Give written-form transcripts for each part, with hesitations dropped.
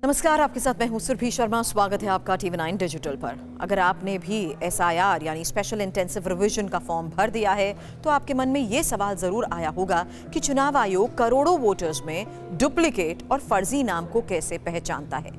नमस्कार, आपके साथ मैं हूं सुरभि शर्मा। स्वागत है आपका TV9 डिजिटल पर। अगर आपने भी SIR यानी स्पेशल इंटेंसिव रिवीजन का फॉर्म भर दिया है तो आपके मन में ये सवाल जरूर आया होगा कि चुनाव आयोग करोड़ों वोटर्स में डुप्लीकेट और फर्जी नाम को कैसे पहचानता है।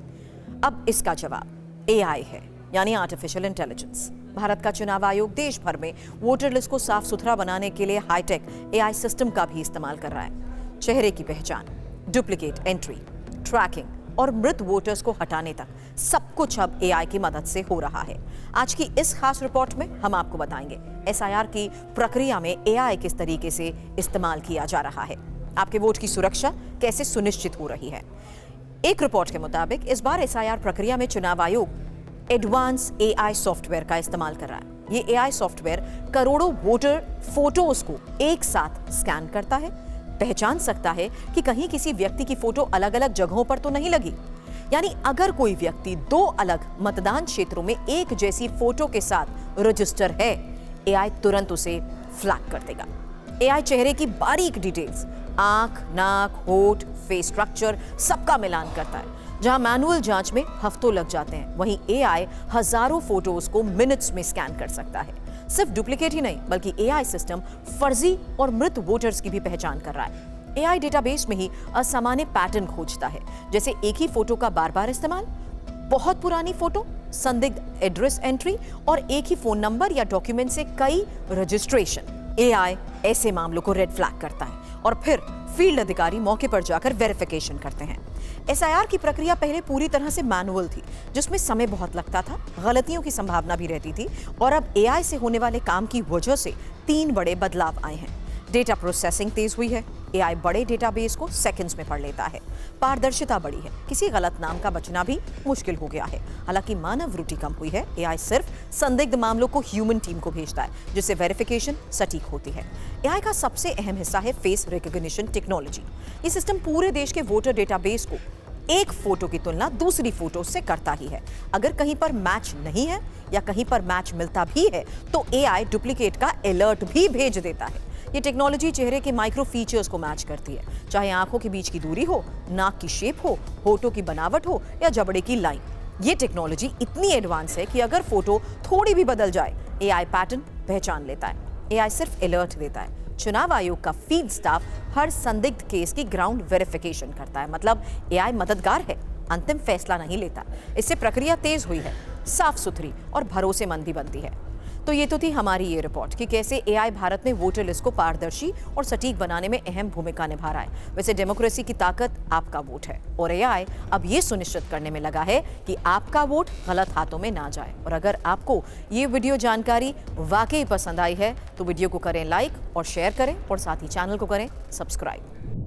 अब इसका जवाब AI है, यानी आर्टिफिशियल इंटेलिजेंस। भारत का चुनाव आयोग देश भर में वोटर लिस्ट को साफ सुथरा बनाने के लिए हाईटेक AI सिस्टम का भी इस्तेमाल कर रहा है। चेहरे की पहचान, डुप्लीकेट एंट्री, ट्रैकिंग और मृत वोटर्स को हटाने तक सब कुछ अब AI की मदद से हो रहा है। आज की इस खास रिपोर्ट में हम आपको बताएंगे SIR की प्रक्रिया में AI किस तरीके से इस्तेमाल किया जा रहा है, आपके वोट की सुरक्षा कैसे सुनिश्चित हो रही है। एक रिपोर्ट के मुताबिक इस बार SIR प्रक्रिया में चुनाव आयोग एडवांस AI सॉफ्टवेयर का इस्तेमाल कर रहा है। ये AI सॉफ्टवेयर करोड़ों वोटर फोटोज को एक साथ स्कैन करता है, पहचान सकता है कि कहीं किसी व्यक्ति की फोटो अलग अलग जगहों पर तो नहीं लगी। यानी अगर कोई व्यक्ति दो अलग मतदान क्षेत्रों में एक जैसी फोटो के साथ रजिस्टर है, AI तुरंत उसे फ्लैग कर देगा। AI चेहरे की बारीक डिटेल्स, आंख, नाक, होठ, फेस स्ट्रक्चर सबका मिलान करता है। जहां मैनुअल जांच में हफ्तों लग जाते हैं, वहीं AI हजारों फोटोज को मिनट्स में स्कैन कर सकता है। सिर्फ डुप्लीकेट ही नहीं, बल्कि AI सिस्टम फर्जी और मृत वोटर्स की भी पहचान कर रहा है। AI डेटाबेस में ही असामान्य पैटर्न खोजता है, जैसे एक ही फोटो का बार बार इस्तेमाल, बहुत पुरानी फोटो, संदिग्ध एड्रेस एंट्री और एक ही फोन नंबर या डॉक्यूमेंट से कई रजिस्ट्रेशन। AI ऐसे मामलों को रेड फ्लैग करता है और फिर फील्ड अधिकारी मौके पर जाकर वेरिफिकेशन करते हैं। SIR की प्रक्रिया पहले पूरी तरह से मैनुअल थी, जिसमें समय बहुत लगता था, गलतियों की संभावना भी रहती थी। और अब AI से होने वाले काम की वजह से 3 बड़े बदलाव आए हैं। डेटा प्रोसेसिंग तेज हुई है, AI बड़े डेटाबेस को सेकंड्स में पढ़ लेता है। पारदर्शिता बढ़ी है, किसी गलत नाम का बचना भी मुश्किल हो गया है। हालांकि मानव त्रुटि कम हुई है। AI सिर्फ संदिग्ध मामलों को ह्यूमन टीम को भेजता है, जिससे वेरिफिकेशन सटीक होती है। AI का सबसे अहम हिस्सा है फेस रिकॉग्निशन टेक्नोलॉजी। ये सिस्टम पूरे देश के वोटर डेटाबेस को एक फोटो की तुलना दूसरी फोटो से करता ही है। अगर कहीं पर मैच नहीं है या कहीं पर मैच मिलता भी है तो AI डुप्लीकेट का अलर्ट भी भेज देता है। ये टेक्नोलॉजी चेहरे के माइक्रो फीचर्स को मैच करती है, चाहे आंखों के बीच की दूरी हो, नाक की शेप हो, होठों की बनावट हो या जबड़े की लाइन। ये टेक्नोलॉजी इतनी एडवांस है कि अगर फोटो थोड़ी भी बदल जाए, AI पैटर्न पहचान लेता है। AI सिर्फ अलर्ट देता है। चुनाव आयोग का फील्ड स्टाफ हर संदिग्ध केस की ग्राउंड वेरिफिकेशन करता है। मतलब AI मददगार है, अंतिम फैसला नहीं लेता। इससे प्रक्रिया तेज हुई है, साफ सुथरी और भरोसेमंद भी बनती है। तो ये तो थी हमारी ये रिपोर्ट कि कैसे AI भारत में वोटर लिस्ट को पारदर्शी और सटीक बनाने में अहम भूमिका निभा रहा है। वैसे डेमोक्रेसी की ताकत आपका वोट है और AI अब ये सुनिश्चित करने में लगा है कि आपका वोट गलत हाथों में ना जाए। और अगर आपको ये वीडियो जानकारी वाकई पसंद आई है तो वीडियो को करें लाइक और शेयर करें और साथ ही चैनल को करें सब्सक्राइब।